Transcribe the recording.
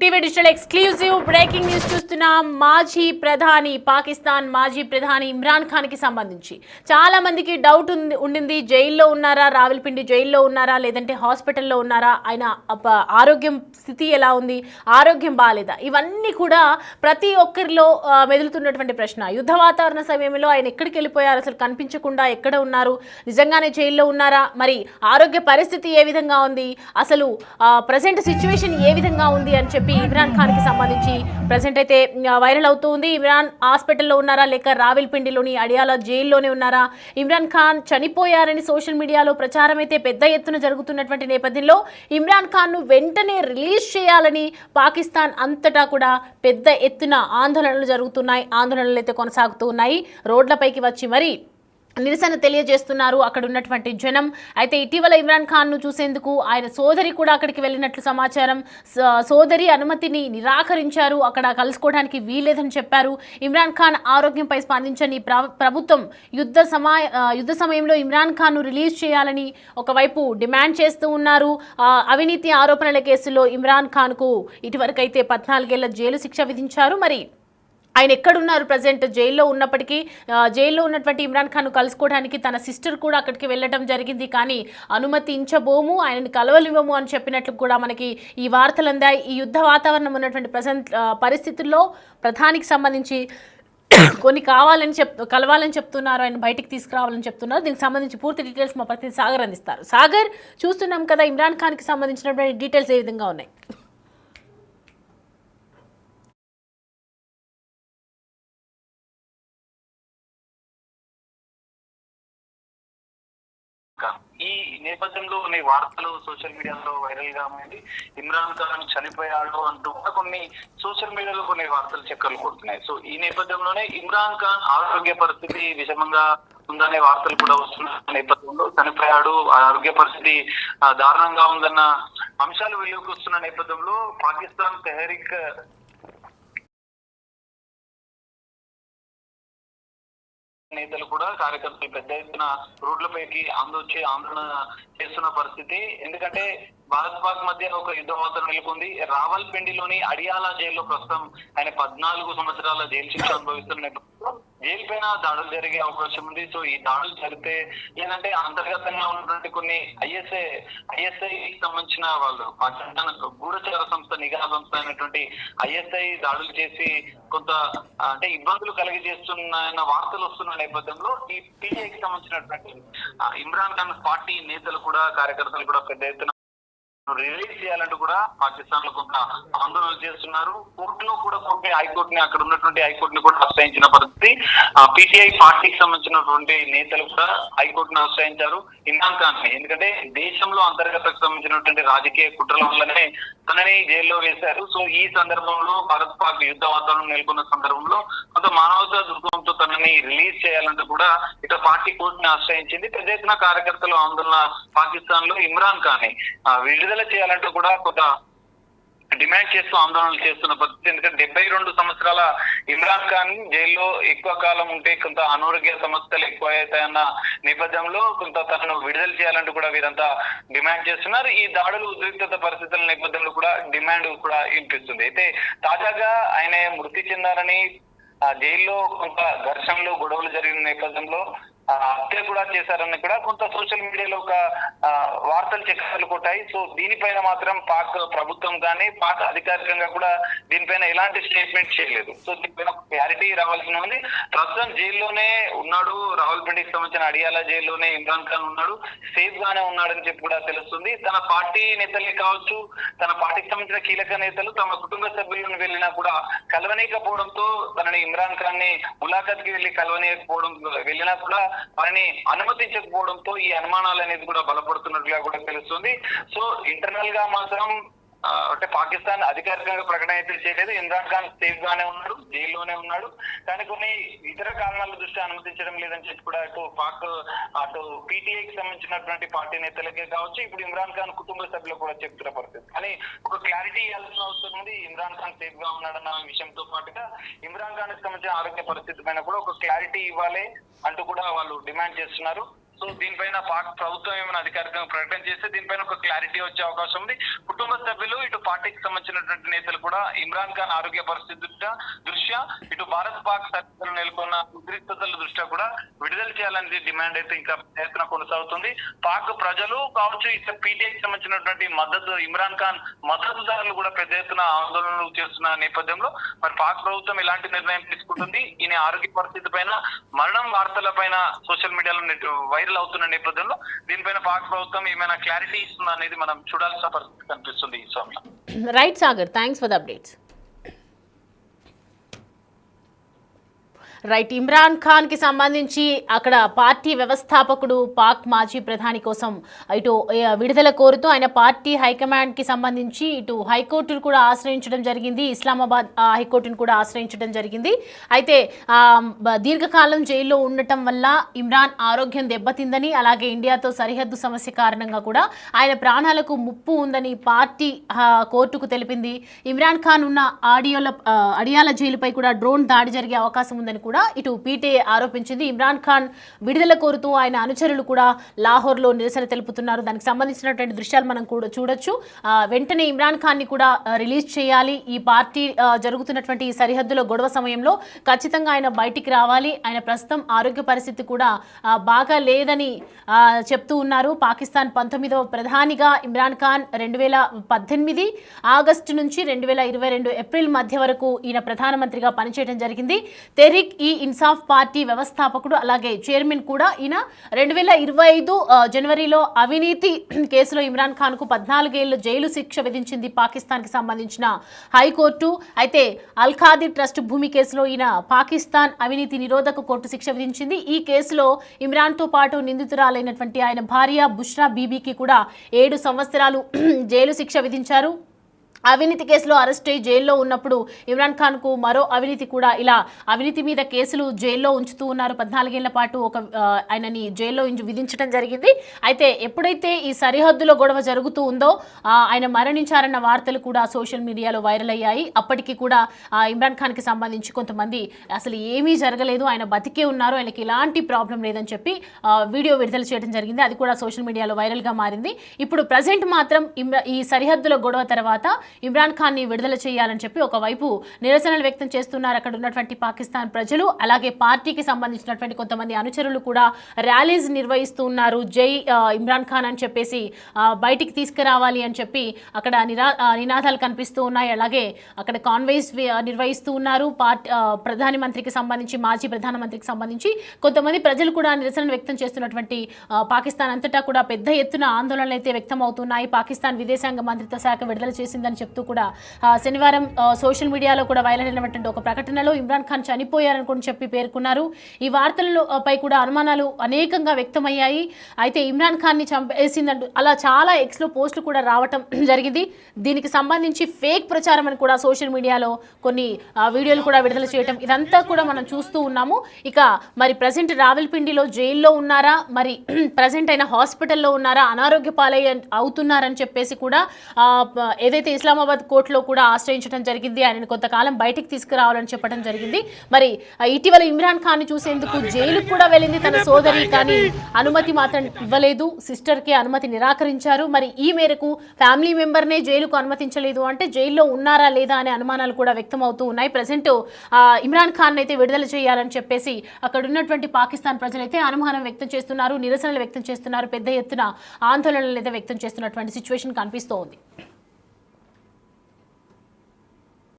Big TV digital exclusive breaking news చూస్తున్నాం. పాకిస్తాన్ మాజీ ప్రధాని ఇమ్రాన్ ఖాన్ కి సంబంధించి చాలా మందికి డౌట్ ఉండింది. జైల్లో ఉన్నారా, రావల్పిండి జైల్లో ఉన్నారా, లేదంటే హాస్పిటల్లో ఉన్నారా, ఆయన ఆరోగ్యం స్థితి ఎలా ఉంది, ఆరోగ్యం బాగాలేదా, ఇవన్నీ కూడా ప్రతి ఒక్కరిలో మెదులుతున్నటువంటి ప్రశ్న. యుద్ధ వాతావరణ సమయంలో ఆయన ఎక్కడికి వెళ్ళిపోయారు, అసలు కనిపించకుండా ఎక్కడ ఉన్నారు, నిజంగానే జైల్లో ఉన్నారా, మరి ఆరోగ్య పరిస్థితి ఏ విధంగా ఉంది, అసలు ప్రజెంట్ సిచ్యువేషన్ ఏ విధంగా ఉంది అని చెప్పి ఇమ్రాన్ ఖాన్ కి సంబంధించి ప్రజెంట్ అయితే వైరల్ అవుతుంది. ఇమ్రాన్ హాస్పిటల్లో ఉన్నారా, లేక రావల్పిండిలోని అడియాలా జైల్లోనే ఉన్నారా, ఇమ్రాన్ ఖాన్ చనిపోయారని సోషల్ మీడియాలో ప్రచారం అయితే పెద్ద ఎత్తున జరుగుతున్నటువంటి నేపథ్యంలో ఇమ్రాన్ ఖాన్ ను వెంటనే రిలీజ్ చేయాలని పాకిస్తాన్ అంతటా కూడా పెద్ద ఎత్తున ఆందోళనలు జరుగుతున్నాయి. ఆందోళనలు అయితే కొనసాగుతూ ఉన్నాయి. రోడ్లపైకి వచ్చి మరి నిరసన తెలియజేస్తున్నారు అక్కడ ఉన్నటువంటి జనం. అయితే ఇటీవల ఇమ్రాన్ ఖాన్ ను చూసేందుకు ఆయన సోదరి కూడా అక్కడికి వెళ్ళినట్లు సమాచారం. సోదరి అనుమతిని నిరాకరించారు, అక్కడ కలుసుకోవడానికి వీల్లేదని చెప్పారు. ఇమ్రాన్ ఖాన్ ఆరోగ్యంపై స్పందించని ప్రభుత్వం యుద్ధ సమయంలో ఇమ్రాన్ ఖాన్ ను రిలీజ్ చేయాలని ఒకవైపు డిమాండ్ చేస్తూ ఉన్నారు. అవినీతి ఆరోపణల కేసులో ఇమ్రాన్ ఖాన్ కు ఇటువరకైతే 14 ఏళ్ల జైలు శిక్ష విధించారు. మరి ఆయన ఎక్కడున్నారు ప్రజెంట్ జైల్లో ఉన్నప్పటికీ జైల్లో ఉన్నటువంటి ఇమ్రాన్ ఖాన్ కలుసుకోవడానికి తన సిస్టర్ కూడా అక్కడికి వెళ్ళడం జరిగింది. కానీ అనుమతించబోము, ఆయనని కలవలివ్వము అని చెప్పినట్లు కూడా మనకి ఈ వార్తలు అందాయి. ఈ యుద్ధ వాతావరణం ఉన్నటువంటి ప్రజెంట్ పరిస్థితుల్లో ప్రధానికి సంబంధించి కొన్ని కలవాలని చెప్తున్నారు, ఆయన బయటికి తీసుకురావాలని చెప్తున్నారు. దీనికి సంబంధించి పూర్తి డీటెయిల్స్ మా ప్రతినిధి సాగర్ అందిస్తారు. సాగర్, చూస్తున్నాం కదా ఇమ్రాన్ ఖాన్కి సంబంధించినటువంటి డీటెయిల్స్ ఏ విధంగా ఉన్నాయి? ఈ నేపథ్యంలో కొన్ని వార్తలు సోషల్ మీడియాలో వైరల్ గా ఉంది. ఇమ్రాన్ ఖాన్ చనిపోయాడు అంటూ కొన్ని సోషల్ మీడియాలో కొన్ని వార్తలు చక్కర్లు కొడుతున్నాయి. సో ఈ నేపథ్యంలోనే ఇమ్రాన్ ఖాన్ ఆరోగ్య పరిస్థితి విషమంగా ఉందనే వార్తలు కూడా వస్తున్న నేపథ్యంలో చనిపోయాడు, ఆరోగ్య పరిస్థితి దారుణంగా ఉందన్న అంశాలు వెలుగుకి వస్తున్న నేపథ్యంలో పాకిస్తాన్ తెహరీక్ నేతలు కూడా కార్యకర్తలు పెద్ద ఎత్తున రోడ్లపైకి ఆందోళన చేస్తున్న పరిస్థితి. ఎందుకంటే భారత్ పాక్ మధ్య ఒక యుద్ధ వాతావరణం నెలకొంది. రావల్పిండిలోని అడియాలా జైల్లో ప్రస్తుతం ఆయన 14 సంవత్సరాల జైలు శిక్ష అనుభవిస్తున్న నేపథ్యంలో జైలు పైన దాడులు జరిగే అవకాశం ఉంది. సో ఈ దాడులు జరిగితే ఏంటంటే అంతర్గతంగా ఉన్నటువంటి కొన్ని ఐఎస్ఐ సంబంధించిన వాళ్ళు పాకిస్తాన్ గూఢచార సంస్థ, నిఘా సంస్థ అయినటువంటి ఐఎస్ఐ దాడులు చేసి కొంత అంటే ఇబ్బందులు కలిగజేస్తున్న వార్తలు వస్తున్న నేపథ్యంలో ఈ పిఐకి సంబంధించినటువంటి ఇమ్రాన్ ఖాన్ పార్టీ నేతలు కూడా కార్యకర్తలు కూడా పెద్ద ఎత్తున రిలీజ్ చేయాలంటూ కూడా పాకిస్తాన్ లో కొంత ఆందోళనలు చేస్తున్నారు. కోర్టులో కూడా హైకోర్టుని అక్కడ ఉన్నటువంటి హైకోర్టుని కూడా ఆశ్రయించిన పరిస్థితి. పిటిఐ పార్టీకి సంబంధించినటువంటి నేతలు కూడా హైకోర్టును ఆశ్రయించారు ఇమ్రాన్ ఖాన్ ని. ఎందుకంటే దేశంలో అంతర్గతకు సంబంధించినటువంటి రాజకీయ కుట్రల వల్లనే తనని జైల్లో వేశారు. సో ఈ సందర్భంలో భారత్ పాక్ యుద్ధ వాతావరణం నెలకొన్న సందర్భంలో కొంత మానవతా దృక్పథంతో తనని రిలీజ్ చేయాలంటూ కూడా ఇక పార్టీ కోర్టుని ఆశ్రయించింది. పెద్ద ఎత్తున కార్యకర్తలు ఆందోళన పాకిస్తాన్ లో ఇమ్రాన్ ఖాన్ ని విడుదల చేయాలంటూ కూడా కొంత డిమాండ్ చేస్తూ ఆందోళనలు చేస్తున్న పరిస్థితి. ఎందుకంటే 72 సంవత్సరాల ఇమ్రాన్ ఖాన్ జైల్లో ఎక్కువ కాలం ఉంటే కొంత అనారోగ్య సమస్యలు ఎక్కువ అవుతాయన్న నేపథ్యంలో కొంత తనను విడుదల చేయాలంటూ కూడా వీరంతా డిమాండ్ చేస్తున్నారు. ఈ దాడులు ఉద్రిక్తత పరిస్థితుల నేపథ్యంలో కూడా డిమాండ్ కూడా వినిపిస్తుంది. అయితే తాజాగా ఆయన మృతి చెందారని జైల్లో కొంత ఘర్షణలు గొడవలు జరిగిన నేపథ్యంలో హత్య కూడా చేశారని కూడా కొంత సోషల్ మీడియాలో ఒక వార్తలు చక్కర్లు కొట్టాయి. సో దీనిపైన మాత్రం పాక్ ప్రభుత్వం కానీ పాక్ అధికారికంగా కూడా దీనిపైన ఎలాంటి స్టేట్మెంట్ చేయలేదు. సో దీనిపైన క్లారిటీ రావాల్సి ఉంది. ప్రస్తుతం జైల్లోనే ఉన్నాడు, రావల్పిండికి సంబంధించిన అడియాలా జైల్లోనే ఇమ్రాన్ ఖాన్ ఉన్నాడు, సేఫ్ గానే ఉన్నాడని చెప్పి కూడా తెలుస్తుంది. తన పార్టీ నేతలే కావచ్చు, తన పార్టీకి సంబంధించిన కీలక నేతలు తమ కుటుంబ సభ్యులను వెళ్ళినా కూడా కలవనీయకపోవడంతో తనని ఇమ్రాన్ ఖాన్ ని ములాఖత్ కి వెళ్ళి కలవనీయకపోవడం వెళ్ళినా కూడా వారిని అనుమతించకపోవడంతో ఈ అనుమానాలు అనేది కూడా బలపడుతున్నట్లుగా కూడా తెలుస్తుంది. సో ఇంటర్నల్ గా మాత్రం అంటే పాకిస్తాన్ అధికారికంగా ప్రకటన అయితే చేయలేదు. ఇమ్రాన్ ఖాన్ సేఫ్ గానే ఉన్నాడు, జైల్లోనే ఉన్నాడు. కానీ కొన్ని ఇతర కారణాల దృష్ట్యా అనుమతించడం లేదని చెప్పి కూడా అటు పిటిఐకి సంబంధించినటువంటి పార్టీ నేతలకే కావచ్చు, ఇప్పుడు ఇమ్రాన్ ఖాన్ కుటుంబ సభ్యులు కూడా చెప్తున్న పరిస్థితి. కానీ ఒక క్లారిటీ ఇవ్వాల్సిన అవసరం ఉంది. ఇమ్రాన్ ఖాన్ సేఫ్ గా ఉన్నాడన్న విషయంతో పాటుగా ఇమ్రాన్ ఖాన్ కి సంబంధించిన ఆరోగ్య పరిస్థితి పైన కూడా ఒక క్లారిటీ ఇవ్వాలి అంటూ కూడా వాళ్ళు డిమాండ్ చేస్తున్నారు. సో దీనిపైన పాక్ ప్రభుత్వం ఏమైనా అధికారికంగా ప్రకటన చేస్తే దీనిపైన ఒక క్లారిటీ వచ్చే అవకాశం ఉంది. కుటుంబ సభ్యులు ఇటు పార్టీకి సంబంధించినటువంటి నేతలు కూడా ఇమ్రాన్ ఖాన్ ఆరోగ్య పరిస్థితి దృష్ట్యా ఇటు భారత్ పాక్ సరిహద్దులు నెలకొన్న ఉద్రిక్తతల దృష్ట్యా కూడా విడుదల చేయాలనేది డిమాండ్ అయితే ఇంకా ప్రయత్నం కొనసాగుతుంది. పాక్ ప్రజలు కావచ్చు ఇక పీటీఐకి సంబంధించినటువంటి మద్దతు ఇమ్రాన్ ఖాన్ మద్దతుదారులు కూడా పెద్ద ఎత్తున ఆందోళనలు చేస్తున్న నేపథ్యంలో మరి పాక్ ప్రభుత్వం ఎలాంటి నిర్ణయం తీసుకుంటుంది, ఈయన ఆరోగ్య పరిస్థితి పైన మరణం వార్తల పైన సోషల్ మీడియాలో వైరల్ అవుతున్న నేపథ్యంలో దీనిపైన పాక్ ప్రభుత్వం ఏమైనా క్లారిటీ ఇస్తుందా అనేది మనం చూడాల్సిన పరిస్థితి కనిపిస్తుంది. Soumya. Right Sagar, thanks for the updates. Right, Imran Khan కి సంబంధించి అక్కడ పార్టీ వ్యవస్థాపకుడు పాక్ మాజీ ప్రధాని కోసం ఇటు విడుదల కోరుతూ ఆయన పార్టీ హైకమాండ్ కి సంబంధించి ఇటు హైకోర్టును కూడా ఆశ్రయించడం జరిగింది, ఇస్లామాబాద్ హైకోర్టును కూడా ఆశ్రయించడం జరిగింది. అయితే దీర్ఘకాలం జైల్లో ఉండటం వల్ల ఇమ్రాన్ ఆరోగ్యం దెబ్బతిందని, అలాగే ఇండియాతో సరిహద్దు సమస్య కారణంగా కూడా ఆయన ప్రాణాలకు ముప్పు ఉందని పార్టీ కోర్టుకు తెలిపింది. ఇమ్రాన్ ఖాన్ ఉన్న అడియాల జైలుపై కూడా డ్రోన్ దాడి జరిగే అవకాశం ఉందని కూడా ఇటు పీటీఐ ఆరోపించింది. ఇమ్రాన్ ఖాన్ విడుదల కోరుతూ ఆయన అనుచరులు కూడా లాహోర్లో నిరసన తెలుపుతున్నారు. దానికి సంబంధించినటువంటి దృశ్యాలు మనం కూడా చూడొచ్చు. వెంటనే ఇమ్రాన్ ఖాన్ ని కూడా రిలీజ్ చేయాలి, ఈ పార్టీ జరుగుతున్నటువంటి ఈ సరిహద్దులో గొడవ సమయంలో ఖచ్చితంగా ఆయన బయటికి రావాలి, ఆయన ప్రస్తుతం ఆరోగ్య పరిస్థితి కూడా బాగా లేదని చెప్తూ ఉన్నారు. పాకిస్తాన్ 19వ ప్రధానిగా ఇమ్రాన్ ఖాన్ 2018 ఆగస్టు నుంచి 2022 ఏప్రిల్ మధ్య వరకు ఈయన ప్రధానమంత్రిగా పనిచేయడం జరిగింది. తెహ్రీక్ ఈ ఇన్సాఫ్ పార్టీ వ్యవస్థాపకుడు అలాగే చైర్మన్ కూడా ఈయన. 2025 జనవరిలో అవినీతి కేసులో ఇమ్రాన్ ఖాన్ కు 14 ఏళ్ల జైలు శిక్ష విధించింది పాకిస్తాన్ కి సంబంధించిన హైకోర్టు. అయితే అల్ ఖాదీ ట్రస్ట్ భూమి కేసులో ఈయన పాకిస్తాన్ అవినీతి నిరోధక కోర్టు శిక్ష విధించింది. ఈ కేసులో ఇమ్రాన్ తో పాటు నిందితురాలైనటువంటి ఆయన భార్య బుష్రా బీబీకి కూడా 7 సంవత్సరాలు జైలు శిక్ష విధించారు. అవినీతి కేసులో అరెస్ట్ అయ్యి జైల్లో ఉన్నప్పుడు ఇమ్రాన్ ఖాన్ కు మరో అవినీతి కూడా ఇలా అవినీతి మీద కేసులు జైల్లో ఉంచుతూ ఉన్నారు. 14 ఏళ్ల పాటు ఆయనని జైల్లో విధించడం జరిగింది. అయితే ఎప్పుడైతే ఈ సరిహద్దులో గొడవ జరుగుతూ ఉందో ఆయన మరణించారన్న వార్తలు కూడా సోషల్ మీడియాలో వైరల్ అయ్యాయి. అప్పటికి కూడా ఇమ్రాన్ ఖాన్ కి సంబంధించి కొంతమంది అసలు ఏమీ జరగలేదు, ఆయన బతికే ఉన్నారు, ఆయనకి ఎలాంటి ప్రాబ్లం లేదని చెప్పి వీడియో విడుదల చేయడం జరిగింది. అది కూడా సోషల్ మీడియాలో వైరల్ గా మారింది. ఇప్పుడు ప్రజెంట్ మాత్రం ఈ సరిహద్దుల గొడవ తర్వాత ఇమ్రాన్ ఖాన్ ని విడుదల చేయాలని చెప్పి ఒకవైపు నిరసనలు వ్యక్తం చేస్తున్నారు అక్కడ ఉన్నటువంటి పాకిస్తాన్ ప్రజలు. అలాగే పార్టీకి సంబంధించినటువంటి కొంతమంది అనుచరులు కూడా ర్యాలీస్ నిర్వహిస్తూ ఉన్నారు. జై ఇమ్రాన్ ఖాన్ అని చెప్పేసి బయటికి తీసుకురావాలి అని చెప్పి అక్కడ నినాదాలు కనిపిస్తూ ఉన్నాయి. అలాగే అక్కడ కాన్వేస్ నిర్వహిస్తూ ఉన్నారు. ప్రధానమంత్రికి సంబంధించి మాజీ ప్రధానమంత్రికి సంబంధించి కొంతమంది ప్రజలు కూడా నిరసనలు వ్యక్తం చేస్తున్నటువంటి పాకిస్తాన్ అంతటా కూడా పెద్ద ఎత్తున ఆందోళనలు అయితే వ్యక్తం అవుతున్నాయి. పాకిస్తాన్ విదేశాంగ మంత్రిత్వ శాఖ విడుదల చేసిందని చెప్తూ కూడా శనివారం సోషల్ మీడియాలో కూడా వైరల్ అయినటువంటి ఒక ప్రకటనలో ఇమ్రాన్ ఖాన్ చనిపోయారని కూడా చెప్పి పేర్కొన్నారు. ఈ వార్తలపై కూడా అనుమానాలు అనేకంగా వ్యక్తమయ్యాయి. అయితే ఇమ్రాన్ ఖాన్ ని చంపేసిందంటూ అలా చాలా ఎక్స్లో పోస్టులు కూడా రావటం జరిగింది. దీనికి సంబంధించి ఫేక్ ప్రచారం అని కూడా సోషల్ మీడియాలో కొన్ని వీడియోలు కూడా విడుదల చేయటం, ఇదంతా కూడా మనం చూస్తూ ఉన్నాము. ఇక మరి ప్రజెంట్ రావల్పిండిలో జైల్లో ఉన్నారా, మరి ప్రజెంట్ అయిన హాస్పిటల్లో ఉన్నారా, అనారోగ్య పాలై అవుతున్నారని చెప్పేసి కూడా ఏదైతే ఇస్లామాబాద్ కోర్టులో కూడా ఆశ్రయించడం జరిగింది. ఆయనను కొంతకాలం బయటికి తీసుకురావాలని చెప్పడం జరిగింది. మరి ఇటీవల ఇమ్రాన్ ఖాన్ ని చూసేందుకు జైలుకు కూడా వెళ్ళింది తన సోదరి, కానీ అనుమతి మాత్రం ఇవ్వలేదు. సిస్టర్ కి అనుమతి నిరాకరించారు. మరి ఈ మేరకు ఫ్యామిలీ మెంబర్నే జైలుకు అనుమతించలేదు అంటే జైల్లో ఉన్నారా లేదా అనే అనుమానాలు కూడా వ్యక్తం అవుతూ ఉన్నాయి. ప్రజెంట్ ఇమ్రాన్ ఖాన్ అయితే విడుదల చేయాలని చెప్పేసి అక్కడ ఉన్నటువంటి పాకిస్తాన్ ప్రజలైతే అనుమానం వ్యక్తం చేస్తున్నారు, నిరసనలు వ్యక్తం చేస్తున్నారు, పెద్ద ఎత్తున ఆందోళనలు అయితే వ్యక్తం చేస్తున్నటువంటి సిచ్యువేషన్ కనిపిస్తోంది.